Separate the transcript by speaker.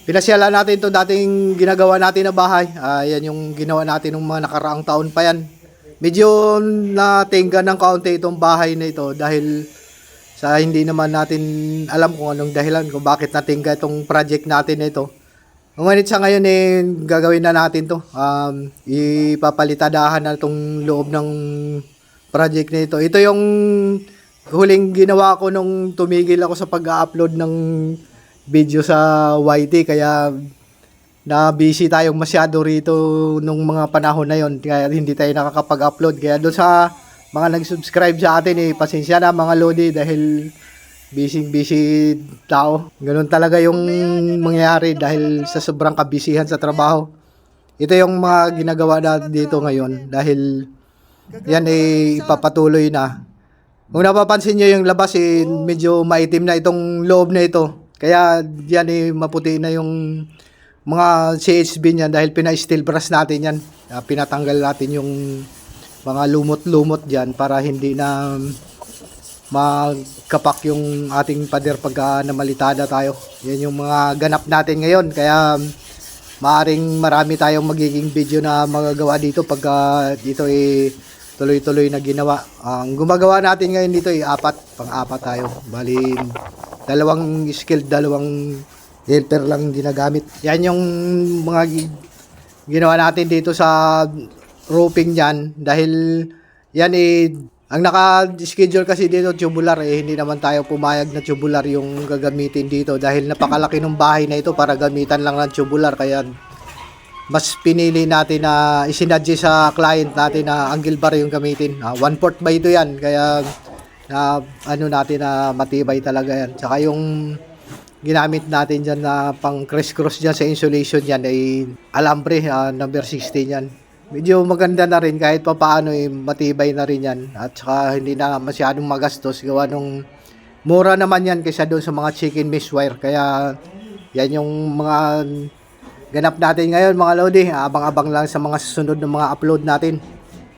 Speaker 1: Pinasyalan natin to dating ginagawa natin na bahay. Yan yung ginawa natin ng mga nakaraang taon pa yan. Medyo natingga ng kaunti itong bahay na ito dahil sa hindi naman natin alam kung anong dahilan kung bakit natingga itong project natin na ito. Ngunit sa ngayon gagawin na natin to. Ipapalitadahan na itong loob ng project na ito. Ito yung huling ginawa ko nung tumigil ako sa pag-upload ng video sa YT, kaya na busy tayong masyado rito nung mga panahon na yon, kaya hindi tayo nakakapag-upload. Kaya doon sa mga nag-subscribe sa atin, pasensya na mga lodi dahil busy tao. Ganun talaga yung mangyayari dahil sa sobrang kabisihan sa trabaho. Ito yung mga ginagawa natin dito ngayon dahil yan ipapatuloy na. Kung napapansin nyo yung labas medyo maitim na itong loob na ito. Kaya yan maputi na yung mga CHB niyan dahil pina-steel brush natin yan. Pinatanggal natin yung mga lumot-lumot dyan para hindi na magkapak yung ating pader pagka namalitada tayo. Yan yung mga ganap natin ngayon. Kaya maaring marami tayong magiging video na magagawa dito pagka dito tuloy-tuloy na ginawa. Ang gumagawa natin ngayon dito pang-apat tayo. Bali, dalawang skilled, dalawang helper lang ginagamit. Yan yung mga ginawa natin dito sa roofing dyan. Dahil yan ang naka-schedule kasi dito tubular hindi naman tayo pumayag na tubular yung gagamitin dito. Dahil napakalaki ng bahay na ito para gamitan lang ng tubular. Kaya mas pinili natin na isinadjust sa client natin na angle bar yung gamitin. 1/4 by 2 yan. Kaya natin na matibay talaga yan. Tsaka yung ginamit natin dyan na pang criss-cross dyan sa insulation yan ay alambre, number 16 yan. Medyo maganda na rin kahit pa paano matibay na rin yan. At saka hindi na masyadong magastos. Gawa nung mura naman yan kaysa doon sa mga chicken mesh wire. Kaya yan yung mga ganap natin ngayon mga lodi. Abang-abang lang sa mga susunod ng mga upload natin.